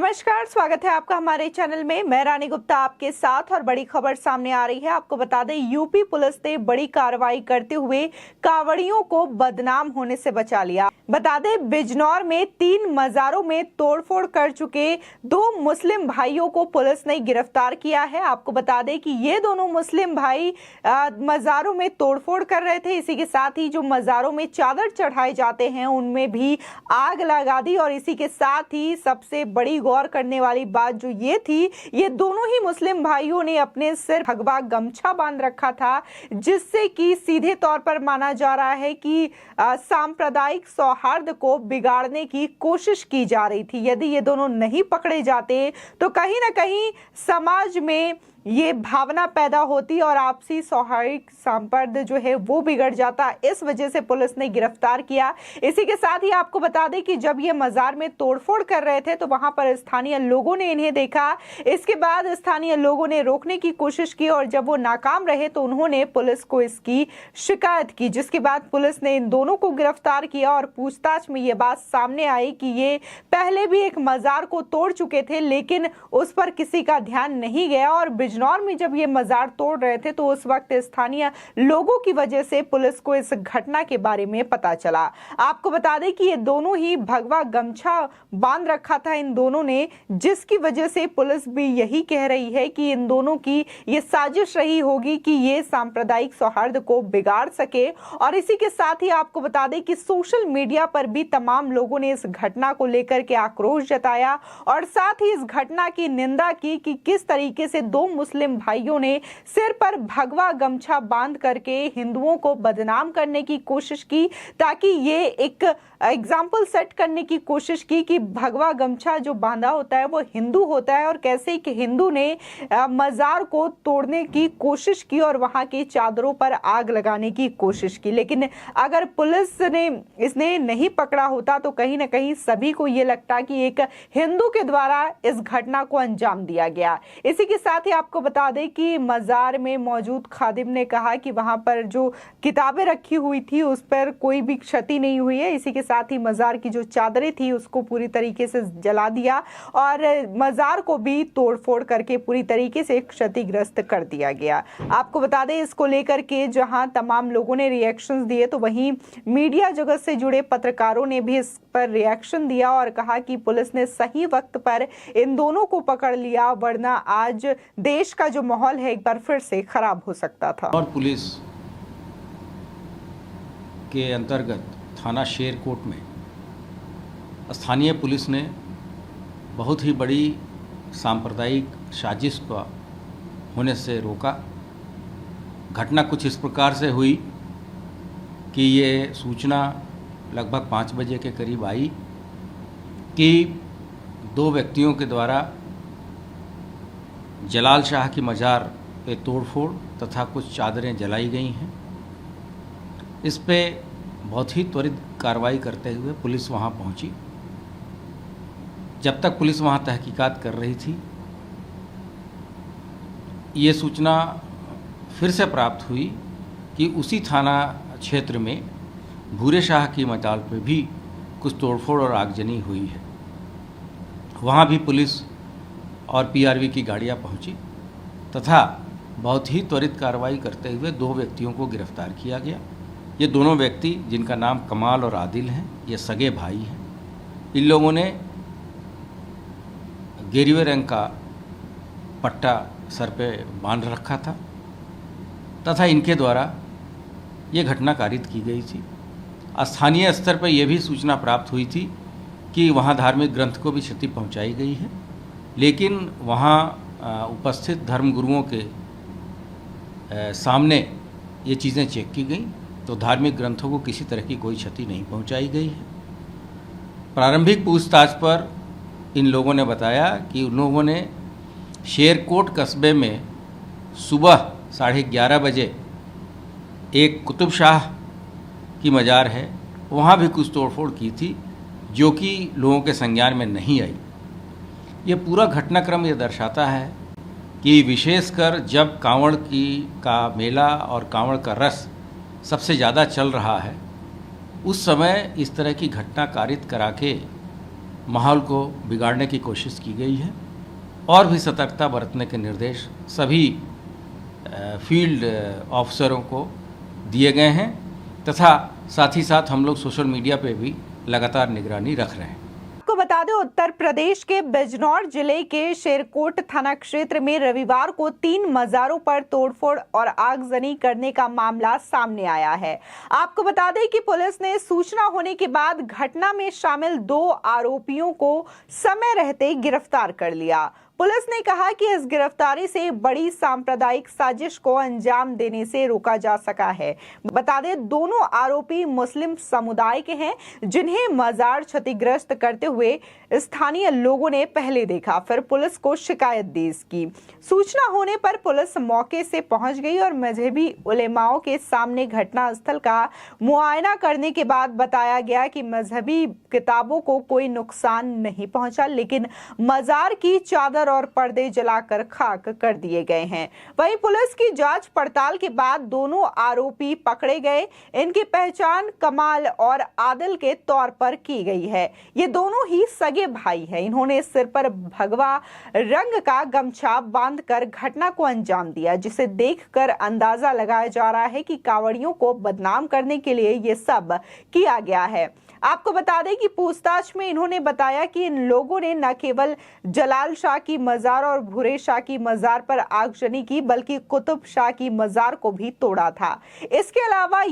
नमस्कार, स्वागत है आपका हमारे चैनल में। मैं रानी गुप्ता आपके साथ और बड़ी खबर सामने आ रही है। आपको बता दें, यूपी पुलिस ने बड़ी कार्रवाई करते हुए कांवड़ियों को बदनाम होने से बचा लिया। बता दें, बिजनौर में 3 मजारों में तोड़फोड़ कर चुके 2 मुस्लिम भाइयों को पुलिस ने गिरफ्तार किया है। आपको बता दें कि ये दोनों मुस्लिम भाई मजारों में तोड़फोड़ कर रहे थे। इसी के साथ ही जो मजारों में चादर चढ़ाए जाते हैं उनमें भी आग लगा दी। और इसी के साथ ही सबसे बड़ी गौर करने वाली बात जो ये थी, ये दोनों ही मुस्लिम भाइयों ने अपने सिर भगवा गमछा बांध रखा था, जिससे कि सीधे तौर पर माना जा रहा है कि सांप्रदायिक सौहार्द को बिगाड़ने की कोशिश की जा रही थी। यदि ये दोनों नहीं पकड़े जाते तो कहीं ना कहीं समाज में ये भावना पैदा होती और आपसी सौहार्दिक संपर्क जो है वो बिगड़ जाता। इस वजह से पुलिस ने गिरफ्तार किया। इसी के साथ ही आपको बता दें कि जब ये मजार में तोड़फोड़ कर रहे थे तो वहां पर स्थानीय लोगों ने इन्हें देखा। इसके बाद स्थानीय लोगों ने रोकने की कोशिश की और जब वो नाकाम रहे तो उन्होंने पुलिस को इसकी शिकायत की, जिसके बाद पुलिस ने इन दोनों को गिरफ्तार किया। और पूछताछ में ये बात सामने आई कि ये पहले भी एक मजार को तोड़ चुके थे, लेकिन उस पर किसी का ध्यान नहीं गया। और बिजनौर में जब ये मजार तोड़ रहे थे तो उस वक्त स्थानीय लोगों की वजह से पुलिस को इस घटना के बारे में पता चला। आपको बता दें कि ये दोनों ही भगवा गमछा बांध रखा था इन दोनों ने, जिसकी वजह से पुलिस भी यही कह रही है कि इन दोनों की ये साजिश रही होगी कि ये सांप्रदायिक सौहार्द को बिगाड़ सके। और इसी के साथ ही आपको बता दें कि सोशल मीडिया पर भी तमाम लोगों ने इस घटना को लेकर के आक्रोश जताया और साथ ही इस घटना की निंदा की कि किस तरीके से 2 मुस्लिम भाइयों ने सिर पर भगवा गमछा बांध करके हिंदुओं को बदनाम करने की कोशिश की, ताकि ये एक एग्जाम्पल सेट करने की कोशिश की कि भगवा गमछा जो बांधा होता है वो हिंदू होता है और कैसे कि हिंदू ने मजार को तोड़ने की कोशिश की और वहां की चादरों पर आग लगाने की कोशिश की। लेकिन अगर पुलिस ने इसने नहीं पकड़ा होता तो कहीं ना कहीं सभी को ये लगता कि एक हिंदू के द्वारा इस घटना को अंजाम दिया गया। इसी के साथ ही आपको बता दें कि मजार में मौजूद खादिम ने कहा कि वहां पर जो किताबें रखी हुई थी उस पर कोई भी क्षति नहीं हुई है। इसी के साथ ही मजार की जो चादरें थी उसको पूरी तरीके से जला दिया और मजार को भी तोड़फोड़ करके पूरी तरीके से क्षतिग्रस्त कर दिया गया। आपको बता दें, इसको लेकर के जहां तमाम लोगों ने रिएक्शंस दिए तो वहीं मीडिया जगत से जुड़े पत्रकारों ने भी इस पर रिएक्शन दिया और कहा कि पुलिस ने सही वक्त पर इन दोनों को पकड़ लिया, वरना आज देश का जो माहौल है एक बार फिर से खराब हो सकता था। और पुलिस के अंतर्गत थाना शेरकोट में स्थानीय पुलिस ने बहुत ही बड़ी सांप्रदायिक साजिश को होने से रोका। घटना कुछ इस प्रकार से हुई कि ये सूचना लगभग 5 बजे के करीब आई कि 2 व्यक्तियों के द्वारा जलाल शाह की मजार पे तोड़फोड़ तथा कुछ चादरें जलाई गई हैं। इस पे बहुत ही त्वरित कार्रवाई करते हुए पुलिस वहां पहुंची। जब तक पुलिस वहां तहकीकात कर रही थी, ये सूचना फिर से प्राप्त हुई कि उसी थाना क्षेत्र में भूरे शाह की मजार पे भी कुछ तोड़फोड़ और आगजनी हुई है। वहाँ भी पुलिस और पीआरवी की गाड़ियाँ पहुँची तथा बहुत ही त्वरित कार्रवाई करते हुए 2 व्यक्तियों को गिरफ्तार किया गया। ये दोनों व्यक्ति, जिनका नाम कमाल और आदिल हैं, ये सगे भाई हैं। इन लोगों ने गेरुए रंग का पट्टा सर पे बांध रखा था तथा इनके द्वारा ये घटना कारित की गई थी। स्थानीय स्तर पर यह भी सूचना प्राप्त हुई थी कि वहाँ धार्मिक ग्रंथ को भी क्षति पहुँचाई गई है, लेकिन वहाँ उपस्थित धर्मगुरुओं के सामने ये चीज़ें चेक की गई तो धार्मिक ग्रंथों को किसी तरह की कोई क्षति नहीं पहुँचाई गई है। प्रारंभिक पूछताछ पर इन लोगों ने बताया कि उन लोगों ने शेरकोट कस्बे में सुबह 11:30 बजे एक कुतुब शाह की मजार है, वहाँ भी कुछ तोड़फोड़ की थी जो कि लोगों के संज्ञान में नहीं आई। ये पूरा घटनाक्रम ये दर्शाता है कि विशेषकर जब कांवड़ का मेला और कांवड़ का रस सबसे ज़्यादा चल रहा है, उस समय इस तरह की घटना कारित करा के माहौल को बिगाड़ने की कोशिश की गई है और भी सतर्कता बरतने के निर्देश सभी फील्ड ऑफिसरों को दिए गए हैं तथा साथ ही साथ हम लोग सोशल मीडिया पे भी लगातार निगरानी रख रहे हैं। आपको बता दें, उत्तर प्रदेश के बिजनौर जिले के शेरकोट थाना क्षेत्र में रविवार को 3 मजारों पर तोड़फोड़ और आगजनी करने का मामला सामने आया है। आपको बता दें कि पुलिस ने सूचना होने के बाद घटना में शामिल 2 आरोपियों को समय रहते गिरफ्तार कर लिया। पुलिस ने कहा कि इस गिरफ्तारी से बड़ी सांप्रदायिक साजिश को अंजाम देने से रोका जा सका है। बता दें, दोनों आरोपी मुस्लिम समुदाय के हैं, जिन्हें मजार क्षतिग्रस्त करते हुए स्थानीय लोगों ने पहले देखा, फिर पुलिस को शिकायत दी। इसकी सूचना होने पर पुलिस मौके से पहुंच गई और मजहबी उलेमाओं के सामने घटनास्थल का मुआयना करने के बाद बताया गया कि मजहबी किताबों को कोई नुकसान नहीं पहुंचा, लेकिन मजार की चादर और पर्दे जलाकर खाक कर दिए गए हैं। वहीं पुलिस की जांच पड़ताल के बाद दोनों आरोपी पकड़े गए। इनकी पहचान कमाल और आदिल के तौर पर की गई है। ये दोनों ही सगे भाई हैं। इन्होंने सिर पर भगवा रंग का गमछा बांधकर घटना को अंजाम दिया, जिसे देखकर अंदाजा लगाया जा रहा है कि कांवड़ियों को बदनाम करने के लिए ये सब किया गया है। आपको बता दें कि पूछताछ में इन्होंने बताया कि इन लोगों ने न केवल जलाल शाह की मजार और भूरे शाह की मजार पर आगजनी की, बल्कि कुतुब शाह की मजार को भी तोड़ा था। इसके अलावा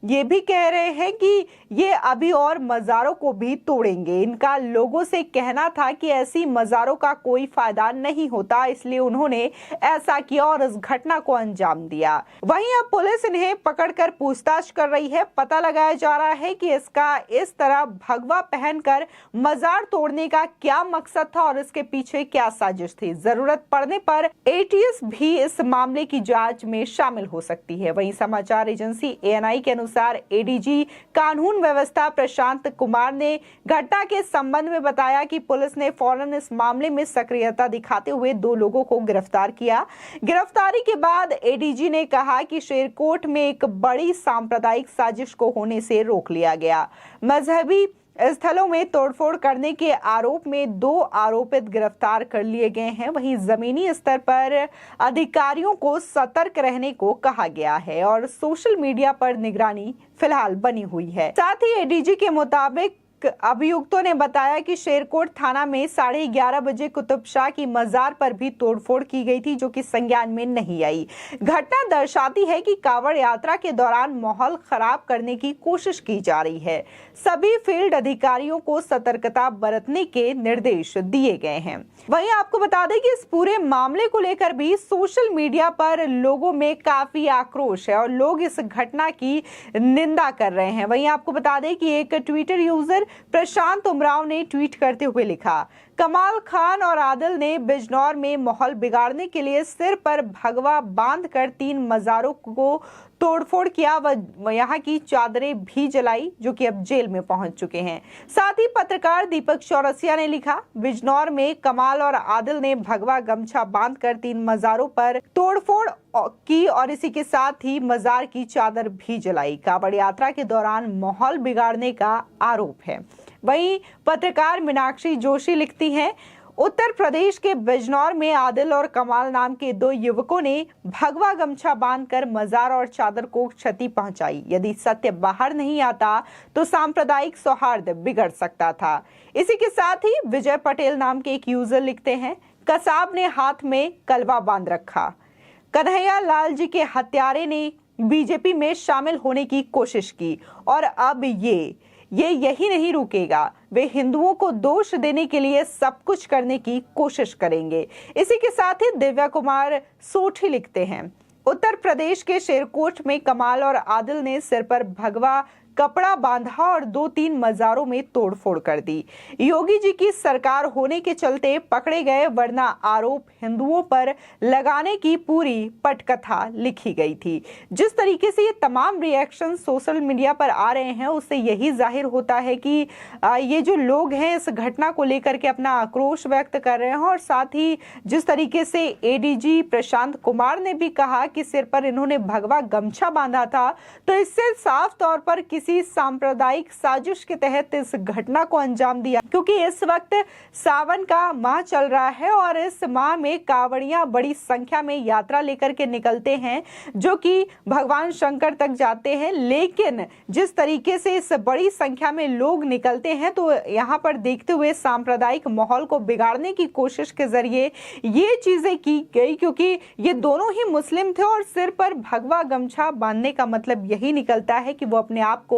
ये भी कह रहे हैं कि ये अभी और मजारों को भी तोड़ेंगे। इनका लोगों से कहना था कि ऐसी मजारों का कोई फायदा नहीं होता, इसलिए उन्होंने ऐसा किया और इस घटना को अंजाम दिया। वहीं अब पुलिस इन्हें पकड़कर पूछताछ कर रही है। पता लगाया जा रहा है कि इसका इस तरह भगवा पहनकर मजार तोड़ने का क्या मकसद था और इसके पीछे क्या साजिश थी। जरूरत पड़ने पर एटीएस भी इस मामले की जांच में शामिल हो सकती है। वहीं समाचार एजेंसी ANI के अनुसार एडीजी कानून व्यवस्था प्रशांत कुमार ने घटना के संबंध में बताया कि पुलिस ने फौरन इस मामले में सक्रियता दिखाते हुए 2 लोगों को गिरफ्तार किया। गिरफ्तारी के बाद एडीजी ने कहा कि शेरकोट में एक बड़ी सांप्रदायिक साजिश को होने से रोक लिया गया। मजहबी स्थलों में तोड़फोड़ करने के आरोप में 2 आरोपित गिरफ्तार कर लिए गए हैं। वहीं जमीनी स्तर पर अधिकारियों को सतर्क रहने को कहा गया है और सोशल मीडिया पर निगरानी फिलहाल बनी हुई है। साथ ही एडीजी के मुताबिक अभियुक्तों ने बताया कि शेरकोट थाना में 11:30 बजे कुतुब शाह की मजार पर भी तोड़फोड़ की गई थी, जो कि संज्ञान में नहीं आई। घटना दर्शाती है कि कांवड़ यात्रा के दौरान माहौल खराब करने की कोशिश की जा रही है। सभी फील्ड अधिकारियों को सतर्कता बरतने के निर्देश दिए गए हैं। वहीं आपको बता दें कि इस पूरे मामले को लेकर भी सोशल मीडिया पर लोगों में काफी आक्रोश है और लोग इस घटना की निंदा कर रहे हैं। वहीं आपको बता दें कि एक ट्विटर यूजर प्रशांत उमराव ने ट्वीट करते हुए लिखा, कमाल खान और आदिल ने बिजनौर में माहौल बिगाड़ने के लिए सिर पर भगवा बांधकर 3 मजारों को तोड़फोड़ किया व यहाँ की चादरें भी जलाई, जो कि अब जेल में पहुंच चुके हैं। साथ ही पत्रकार दीपक चौरसिया ने लिखा, बिजनौर में कमाल और आदिल ने भगवा गमछा बांधकर 3 मजारों पर तोड़फोड़ की और इसी के साथ ही मजार की चादर भी जलाई। कांवड़ यात्रा के दौरान माहौल बिगाड़ने का आरोप है। वहीं पत्रकार मीनाक्षी जोशी लिखती हैं, उत्तर प्रदेश के बिजनौर में आदिल और कमाल नाम के 2 युवकों ने भगवा गमछा बांधकर मजार और चादर को क्षति पहुंचाई। यदि सत्य बाहर नहीं आता तो सांप्रदायिक सौहार्द बिगड़ सकता था। इसी के साथ ही विजय पटेल नाम के एक यूजर लिखते हैं, कसाब ने हाथ में कलवा बांध रखा। कन्हैया लाल जी के हत्यारे ने बीजेपी में शामिल होने की कोशिश की और अब ये यही नहीं रुकेगा। वे हिंदुओं को दोष देने के लिए सब कुछ करने की कोशिश करेंगे। इसी के साथ ही दिव्या कुमार सोठी लिखते हैं, उत्तर प्रदेश के शेरकोट में कमाल और आदिल ने सिर पर भगवा कपड़ा बांधा और 2-3 मजारों में तोड़फोड़ कर दी। योगी जी की सरकार होने के चलते पकड़े गए, वरना आरोप हिंदुओं पर लगाने की पूरी पटकथा लिखी गई थी। जिस तरीके से ये तमाम रिएक्शन सोशल मीडिया पर आ रहे हैं, उससे यही जाहिर होता है कि ये जो लोग हैं इस घटना को लेकर के अपना आक्रोश व्यक्त कर रहे हैं। और साथ ही जिस तरीके से एडीजी प्रशांत कुमार ने भी कहा कि सिर पर इन्होंने भगवा गमछा बांधा था, तो इससे साफ तौर पर किसी किसी सांप्रदायिक साजिश के तहत इस घटना को अंजाम दिया, क्योंकि इस वक्त सावन का माह चल रहा है और इस माह में कांवड़ियां बड़ी संख्या में यात्रा लेकर के निकलते हैं जो कि भगवान शंकर तक जाते हैं। लेकिन जिस तरीके से इस बड़ी संख्या में लोग निकलते हैं तो यहाँ पर देखते हुए सांप्रदायिक माहौल को बिगाड़ने की कोशिश के जरिए ये चीजें की गई, क्योंकि ये दोनों ही मुस्लिम थे और सिर पर भगवा गमछा बांधने का मतलब यही निकलता है कि वो अपने आप को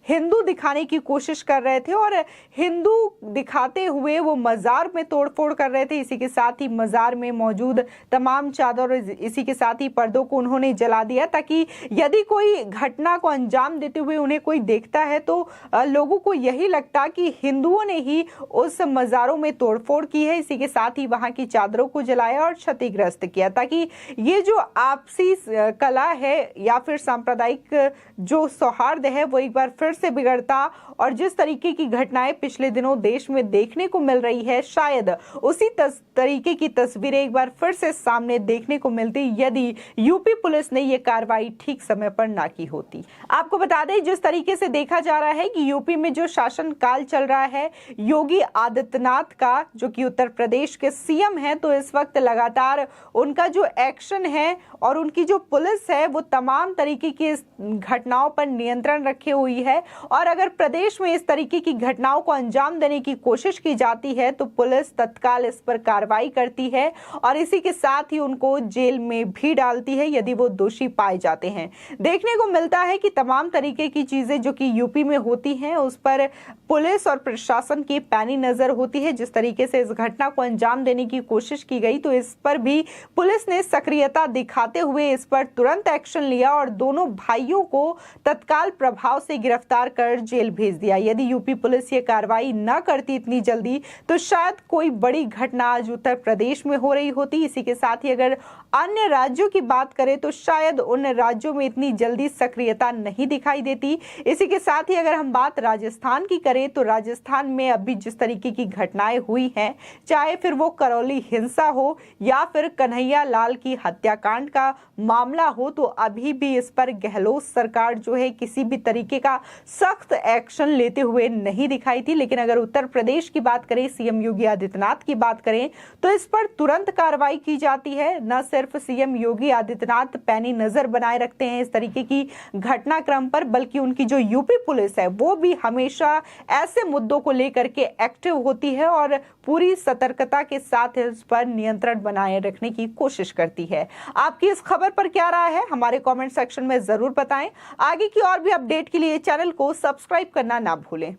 हिंदू दिखाने की कोशिश कर रहे थे और हिंदू दिखाते हुए वो मजार में तोड़फोड़ कर रहे थे। इसी के साथ ही मजार में मौजूद तमाम चादर, इसी के साथ ही पर्दों को उन्होंने जला दिया ताकि यदि कोई घटना को अंजाम देते हुए उन्हें कोई देखता है तो लोगों को यही लगता कि हिंदुओं ने ही उस मजारों में तोड़फोड़ की है। इसी के साथ ही वहां की चादरों को जलाया और क्षतिग्रस्त किया ताकि ये जो आपसी कला है या फिर सांप्रदायिक जो सौहार्द है वो एक बार फिर से बिगड़ता। और जिस तरीके की घटनाएं पिछले दिनों देश में देखने को मिल रही है, शायद उसी तरीके की तस्वीरें एक बार फिर से सामने देखने को मिलती यदि यूपी पुलिस ने ये कार्रवाई ठीक समय पर ना की होती। आपको बता दें, जिस तरीके से देखा जा रहा है कि यूपी में जो शासन काल चल रहा है योगी आदित्यनाथ का, जो कि उत्तर प्रदेश के सीएम हैं, तो इस वक्त लगातार उनका जो एक्शन है और उनकी जो पुलिस है वो तमाम तरीके की घटनाओं पर नियंत्रण रखे हुई है। और अगर प्रदेश में इस तरीके की घटनाओं को अंजाम देने की कोशिश की जाती है तो पुलिस तत्काल इस पर कार्रवाई करती है और इसी के साथ ही उनको जेल में भी डालती है यदि वो दोषी पाए जाते हैं। देखने को मिलता है कि तमाम तरीके की चीजें जो कि यूपी में होती हैं उस पर पुलिस और प्रशासन की पैनी नजर होती है। जिस तरीके से इस घटना को अंजाम देने की कोशिश की गई तो इस पर भी पुलिस ने सक्रियता दिखाते हुए इस पर तुरंत एक्शन लिया और दोनों भाइयों को तत्काल प्रभाव से गिरफ्तार कर जेल भेज दिया। यदि यूपी पुलिस ये कार्रवाई न करती इतनी जल्दी तो शायद कोई बड़ी घटना आज उत्तर प्रदेश में हो रही होती। इसी के साथ ही अगर अन्य राज्यों की बात करें तो शायद उन राज्यों में इतनी जल्दी सक्रियता नहीं दिखाई देती। इसी के साथ ही अगर हम बात राजस्थान की करें तो राजस्थान में अभी जिस तरीके की घटनाएं हुई हैं, चाहे फिर वो करौली हिंसा हो या फिर कन्हैया लाल की हत्याकांड का मामला हो, तो अभी भी इस पर गहलोत सरकार जो है किसी भी तरीके का सख्त एक्शन लेते हुए नहीं दिखाई थी। लेकिन अगर उत्तर प्रदेश की बात करें, सीएम योगी आदित्यनाथ की बात करें तो इस पर तुरंत कार्रवाई की जाती है। न सिर्फ सीएम योगी आदित्यनाथ पैनी नजर बनाए रखते हैं इस तरीके की घटनाक्रम पर, बल्कि उनकी जो यूपी पुलिस है वो भी हमेशा ऐसे मुद्दों को लेकर के एक्टिव होती है और पूरी सतर्कता के साथ इस पर नियंत्रण बनाए रखने की कोशिश करती है। आपकी इस खबर पर क्या राय है हमारे कमेंट सेक्शन में जरूर बताएं। आगे की और भी अपडेट के लिए चैनल को सब्सक्राइब करना ना भूलें।